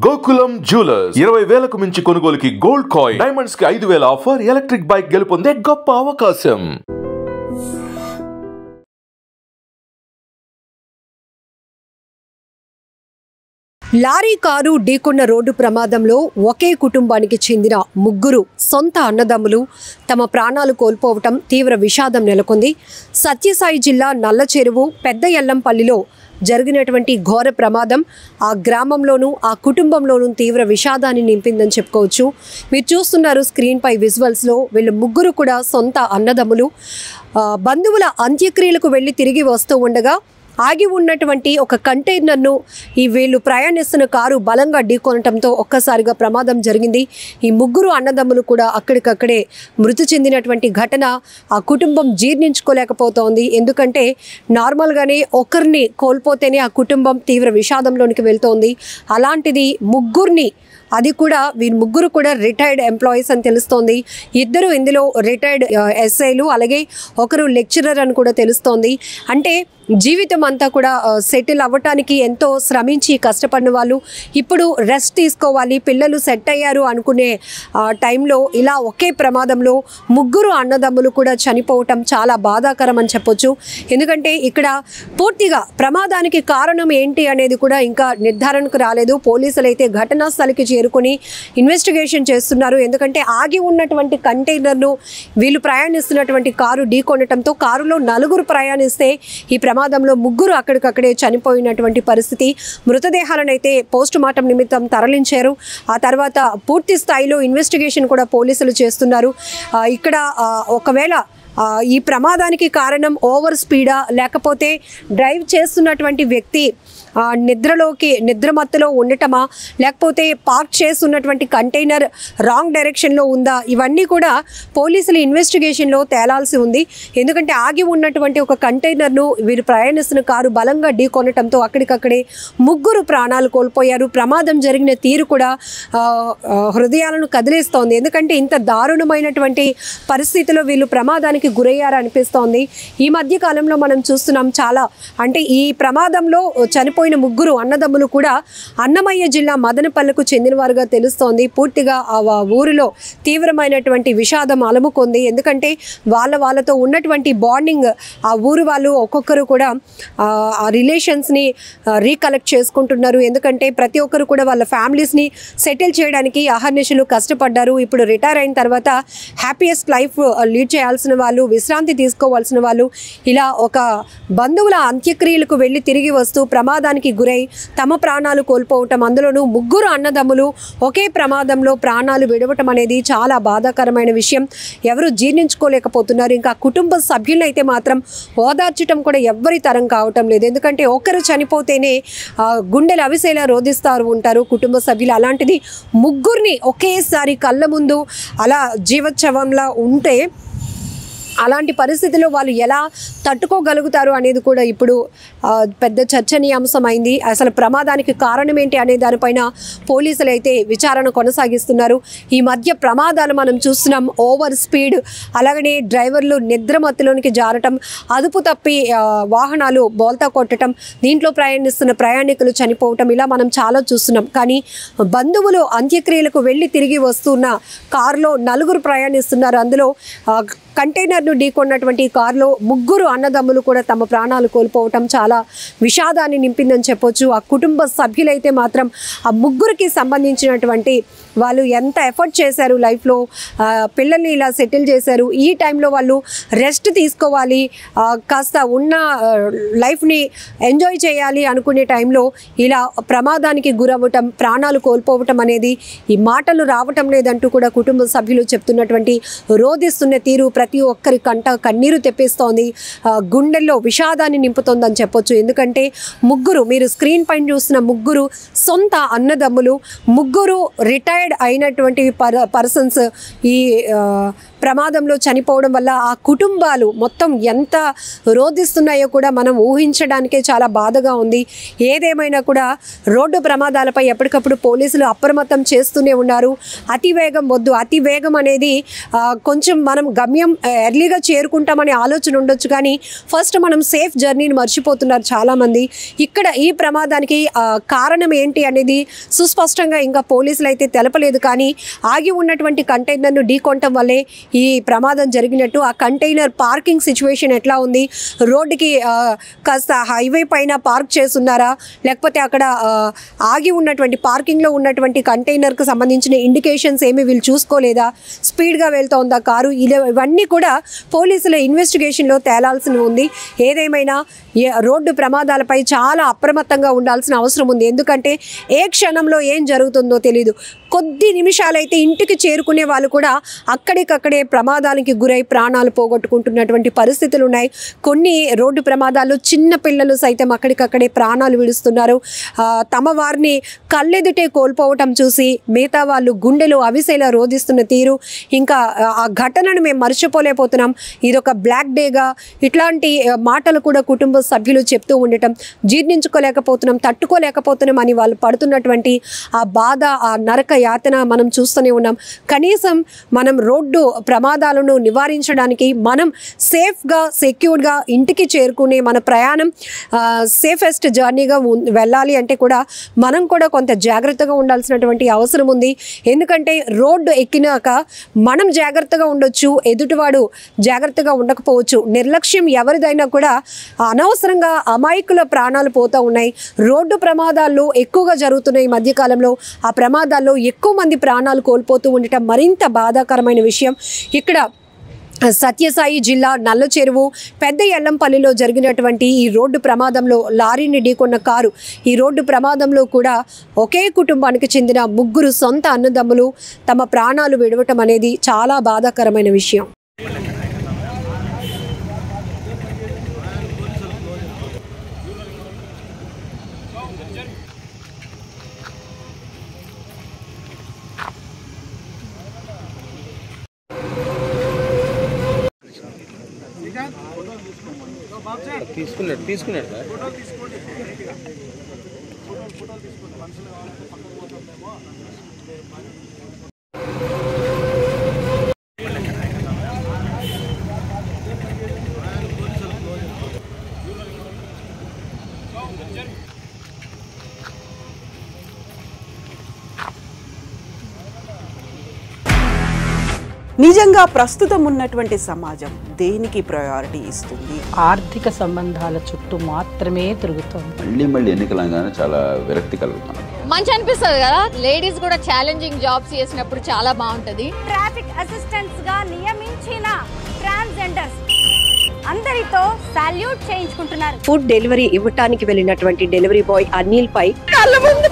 Gokulam jewellers 20,000కు మించి కొనుగోలుకి gold coin, diamonds కి 5,000 ఆఫర్, ఎలక్ట్రిక్ బైక్ గెలుపొందే గొప్ప అవకాశం. లారీ కారు ఢీకొన్న రోడ్డు ప్రమాదంలో ఒకే కుటుంబానికి చెందిన ముగ్గురు సొంత అన్నదమ్ములు తమ ప్రాణాలు కోల్పోవటం తీవ్ర విషాదం నెలకొంది. సత్యసాయి జిల్లా నల్లచెరువు పెద్ద ఎల్లంపల్లిలో జరిగినటువంటి ఘోర ప్రమాదం ఆ గ్రామంలోనూ ఆ కుటుంబంలోనూ తీవ్ర విషాదాన్ని నింపిందని చెప్పుకోవచ్చు. మీరు చూస్తున్నారు స్క్రీన్పై విజువల్స్లో వీళ్ళు ముగ్గురు కూడా సొంత అన్నదమ్ములు. బంధువుల అంత్యక్రియలకు వెళ్ళి తిరిగి వస్తూ ఉండగా ఆగి ఉన్నటువంటి ఒక కంటైనర్ను వీళ్ళు ప్రయాణిస్తున్న కారు బలంగా ఢీకొనటంతో ఒక్కసారిగా ప్రమాదం జరిగింది. ఈ ముగ్గురు అన్నదమ్ములు కూడా అక్కడికక్కడే మృతి చెందినటువంటి ఘటన ఆ కుటుంబం జీర్ణించుకోలేకపోతోంది. ఎందుకంటే నార్మల్గానే ఒకరిని కోల్పోతేనే ఆ కుటుంబం తీవ్ర విషాదంలోనికి వెళ్తోంది. అలాంటిది ముగ్గురిని, అది కూడా వీరి ముగ్గురు కూడా రిటైర్డ్ ఎంప్లాయీస్ అని తెలుస్తోంది. ఇద్దరు ఇందులో రిటైర్డ్ ఎస్ఐలు, అలాగే ఒకరు లెక్చరర్ అని కూడా తెలుస్తోంది. అంటే జీవితం అంతా కూడా సెటిల్ అవ్వటానికి ఎంతో శ్రమించి కష్టపడిన వాళ్ళు ఇప్పుడు రెస్ట్ తీసుకోవాలి, పిల్లలు సెట్ అయ్యారు అనుకునే టైంలో ఇలా ఒకే ప్రమాదంలో ముగ్గురు అన్నదమ్ములు కూడా చనిపోవటం చాలా బాధాకరం అని చెప్పొచ్చు. ఎందుకంటే ఇక్కడ పూర్తిగా ప్రమాదానికి కారణం ఏంటి అనేది కూడా ఇంకా నిర్ధారణకు రాలేదు. పోలీసులు అయితే ఘటనా స్థలికి చేరుకొని ఇన్వెస్టిగేషన్ చేస్తున్నారు. ఎందుకంటే ఆగి ఉన్నటువంటి కంటైనర్ను వీళ్ళు ప్రయాణిస్తున్నటువంటి కారు ఢీకొనటంతో కారులో నలుగురు ప్రయాణిస్తే ఈ ప్రమాదంలో ముగ్గురు అక్కడికక్కడే చనిపోయినటువంటి పరిస్థితి. మృతదేహాలను అయితే పోస్ట్ మార్టం నిమిత్తం తరలించారు. ఆ తర్వాత పూర్తి స్థాయిలో ఇన్వెస్టిగేషన్ కూడా పోలీసులు చేస్తున్నారు. ఇక్కడ ఒకవేళ ఈ ప్రమాదానికి కారణం ఓవర్ స్పీడా, లేకపోతే డ్రైవ్ చేస్తున్నటువంటి వ్యక్తి నిద్రమత్తులో ఉండటమా, లేకపోతే పార్క్ చేస్తున్నటువంటి కంటైనర్ రాంగ్ డైరెక్షన్లో ఉందా, ఇవన్నీ కూడా పోలీసులు ఇన్వెస్టిగేషన్లో తేలాల్సి ఉంది. ఎందుకంటే ఆగి ఉన్నటువంటి ఒక కంటైనర్ను వీరు ప్రయాణిస్తున్న కారు బలంగా ఢీకొనటంతో అక్కడికక్కడే ముగ్గురు ప్రాణాలు కోల్పోయారు. ప్రమాదం జరిగిన తీరు కూడా హృదయాలను కదిలేస్తోంది. ఎందుకంటే ఇంత దారుణమైనటువంటి పరిస్థితిలో వీళ్ళు ప్రమాదానికి గురయ్యారు అనిపిస్తోంది. ఈ మధ్య కాలంలో మనం చూస్తున్నాం చాలా, అంటే ఈ ప్రమాదంలో చనిపోయిన ముగ్గురు అన్నదమ్ములు కూడా అన్నమయ్య జిల్లా మదనపల్లికు చెందినవారుగా తెలుస్తోంది. పూర్తిగా ఆ ఊరిలో తీవ్రమైనటువంటి విషాదం అలముకుంది. ఎందుకంటే వాళ్ళతో ఉన్నటువంటి బాండింగ్, ఆ ఊరు వాళ్ళు ఒక్కొక్కరు కూడా ఆ రిలేషన్స్ని రీకలెక్ట్ చేసుకుంటున్నారు. ఎందుకంటే ప్రతి ఒక్కరు కూడా వాళ్ళ ఫ్యామిలీస్ని సెటిల్ చేయడానికి అహర్నిశలు కష్టపడ్డారు. ఇప్పుడు రిటైర్ అయిన తర్వాత హ్యాపీయెస్ట్ లైఫ్ లీడ్ చేయాల్సిన వాళ్ళు, విశ్రాంతి తీసుకోవాల్సిన వాళ్ళు ఇలా ఒక బంధువుల అంత్యక్రియలకు వెళ్ళి తిరిగి వస్తూ ప్రమాదానికి గురై తమ ప్రాణాలు కోల్పోవటం, అందులోనూ ముగ్గురు అన్నదమ్ములు ఒకే ప్రమాదంలో ప్రాణాలు విడవటం అనేది చాలా బాధాకరమైన విషయం. ఎవరు జీర్ణించుకోలేకపోతున్నారు. ఇంకా కుటుంబ సభ్యులైతే మాత్రం ఓదార్చడం కూడా ఎవ్వరి తరం కావటం లేదు. ఎందుకంటే ఒకరు చనిపోతేనే గుండెలు అవిసేలా రోధిస్తారు ఉంటారు కుటుంబ సభ్యులు. అలాంటిది ముగ్గురిని ఒకేసారి కళ్ళ ముందు అలా జీవోత్సవంలా ఉంటే అలాంటి పరిస్థితిలో వాళ్ళు ఎలా తట్టుకోగలుగుతారు అనేది కూడా ఇప్పుడు పెద్ద చర్చనీయాంశమైంది. అసలు ప్రమాదానికి కారణం ఏంటి అనే దానిపైన పోలీసులు అయితే విచారణ కొనసాగిస్తున్నారు. ఈ మధ్య ప్రమాదాలు మనం చూస్తున్నాం. ఓవర్ స్పీడ్, అలాగనే డ్రైవర్లు నిద్రమత్తులోనికి జారటం, అదుపు తప్పి వాహనాలు బోల్తా కొట్టడం, దీంట్లో ప్రయాణిస్తున్న ప్రయాణికులు చనిపోవటం, ఇలా మనం చాలా చూస్తున్నాం. కానీ బంధువులు అంత్యక్రియలకు వెళ్ళి తిరిగి వస్తున్న కారులో నలుగురు ప్రయాణిస్తున్నారు. అందులో కంటైనర్ను ఢీకొన్నటువంటి కారులో ముగ్గురు అన్నదమ్ములు కూడా తమ ప్రాణాలు కోల్పోవటం చాలా విషాదాన్ని నింపిందని చెప్పొచ్చు. ఆ కుటుంబ సభ్యులైతే మాత్రం ఆ ముగ్గురికి సంబంధించినటువంటి వాళ్ళు ఎంత ఎఫర్ట్ చేశారు లైఫ్లో, పిల్లల్ని ఇలా సెటిల్ చేశారు. ఈ టైంలో వాళ్ళు రెస్ట్ తీసుకోవాలి, కాస్త ఉన్న లైఫ్ని ఎంజాయ్ చేయాలి అనుకునే టైంలో ఇలా ప్రమాదానికి గురవ్వటం, ప్రాణాలు కోల్పోవటం అనేది ఈ మాటలు రావటం లేదంటూ కూడా కుటుంబ సభ్యులు చెప్తున్నటువంటి రోధిస్తున్న తీరు ప్రతి ఒక్కరి కంట కన్నీరు తెప్పిస్తోంది, గుండెల్లో విషాదాన్ని నింపుతోందని చెప్పొచ్చు. ఎందుకంటే ముగ్గురు, మీరు స్క్రీన్ పైన చూస్తున్న ముగ్గురు సొంత అన్నదమ్ములు, ముగ్గురు రిటైర్డ్ అయినటువంటి పర్సన్స్ ఈ ప్రమాదంలో చనిపోవడం వల్ల ఆ కుటుంబాలు మొత్తం ఎంత రోధిస్తున్నాయో కూడా మనం ఊహించడానికే చాలా బాధగా ఉంది. ఏదేమైనా కూడా రోడ్డు ప్రమాదాలపై ఎప్పటికప్పుడు పోలీసులు అప్రమత్తం చేస్తూనే ఉన్నారు. అతి వేగం వద్దు, అతి వేగం అనేది కొంచెం మనం గమ్యం ఎర్లీగా చేరుకుంటామనే ఆలోచన ఉండొచ్చు, కానీ ఫస్ట్ మనం సేఫ్ జర్నీని మర్చిపోతున్నారు చాలామంది. ఇక్కడ ఈ ప్రమాదానికి కారణం ఏంటి అనేది సుస్పష్టంగా ఇంకా పోలీసులు అయితే తెలపలేదు, కానీ ఆగి ఉన్నటువంటి కంటైనర్ను ఢీకొనటం వల్లే ఈ ప్రమాదం జరిగినట్టు. ఆ కంటైనర్ పార్కింగ్ సిచ్యువేషన్ ఎట్లా ఉంది, రోడ్డుకి కాస్త హైవే పైన పార్క్ చేస్తున్నారా, లేకపోతే అక్కడ ఆగి ఉన్నటువంటి పార్కింగ్లో ఉన్నటువంటి కంటైనర్కు సంబంధించిన ఇండికేషన్స్ ఏమి వీళ్ళు చూసుకోలేదా, స్పీడ్గా వెళ్తూ ఉందా కారు, ఇవన్నీ కూడా పోలీసుల ఇన్వెస్టిగేషన్లో తేలాల్సి ఉంది. ఏదేమైనా రోడ్డు ప్రమాదాలపై చాలా అప్రమత్తంగా ఉండాల్సిన అవసరం ఉంది. ఎందుకంటే ఏ క్షణంలో ఏం జరుగుతుందో తెలియదు. కొద్ది నిమిషాలైతే ఇంటికి చేరుకునే వాళ్ళు కూడా అక్కడికక్కడే ప్రమాదానికి గురై ప్రాణాలు పోగొట్టుకుంటున్నటువంటి పరిస్థితులు ఉన్నాయి. కొన్ని రోడ్డు ప్రమాదాల్లో చిన్న పిల్లలు సైతం అక్కడికక్కడే ప్రాణాలు విడుస్తున్నారు. తమ వారిని కళ్ళెదుటే కోల్పోవటం చూసి మిగతా వాళ్ళు గుండెలు అవిసేలా రోధిస్తున్న తీరు, ఇంకా ఆ ఘటనను మేము మర్చిపోలేకపోతున్నాం, ఇదొక బ్లాక్ డేగా ఇట్లాంటి మాటలు కూడా కుటుంబ సభ్యులు చెప్తూ ఉండటం జీర్ణించుకోలేకపోతున్నాం, తట్టుకోలేకపోతున్నాం అని వాళ్ళు పడుతున్నటువంటి ఆ బాధ, ఆ నరక యాతన మనం చూస్తూనే ఉన్నాం. కనీసం మనం రోడ్డు ప్రమాదాలను నివారించడానికి మనం సేఫ్గా సెక్యూర్డ్గా ఇంటికి చేరుకునే మన ప్రయాణం సేఫెస్ట్ జర్నీగా వెళ్ళాలి అంటే కూడా మనం కూడా కొంత జాగ్రత్తగా ఉండాల్సినటువంటి అవసరం ఉంది. ఎందుకంటే రోడ్డు ఎక్కినాక మనం జాగ్రత్తగా ఉండొచ్చు, ఎదుటివాడు జాగ్రత్తగా ఉండకపోవచ్చు. నిర్లక్ష్యం ఎవరిదైనా కూడా అనవసరంగా అమాయకుల ప్రాణాలు పోతూ ఉన్నాయి. రోడ్డు ప్రమాదాల్లో ఎక్కువగా జరుగుతున్నాయి ఈ మధ్యకాలంలో. ఆ ప్రమాదాల్లో ఎక్కువ మంది ప్రాణాలు కోల్పోతూ ఉండటం మరింత బాధాకరమైన విషయం. ఇక్కడ సత్యసాయి జిల్లా నల్లచెరువు పెద్ద ఎల్లంపల్లిలో జరిగినటువంటి ఈ రోడ్డు ప్రమాదంలో లారీని ఢీకొన్న కారు, ఈ రోడ్డు ప్రమాదంలో కూడా ఒకే కుటుంబానికి చెందిన 3 సొంత అన్నదమ్ములు తమ ప్రాణాలు విడవటం అనేది చాలా బాధాకరమైన విషయం. తీసుకున్నాడు సార్. నిజంగా ప్రస్తుతం ఉన్నటువంటి సమాజం దేనికి ప్రయారిటీ ఇస్తుంది? ఆర్థిక సంబంధాల చుట్టూ మాత్రమే తిరుగుతుంది. మళ్ళీ ఎన్నికలంగానే చాలా విరక్తి కలుగుతాం. మంచి అనిపిస్తుంది కదా, లేడీస్ కూడా ఛాలెంజింగ్ జాబ్స్ చేసినప్పుడు చాలా బాగుంటది. ట్రాఫిక్ అసిస్టెంట్స్ గా నియమించిన ట్రాన్స్జెండర్స్ అందరితో సాల్యూట్ చేయించుకుంటున్నారు. ఫుడ్ డెలివరీ ఇవ్వటానికి వెళ్ళినటువంటి డెలివరీ బాయ్ అనిల్ పై కళ్ళ ముందు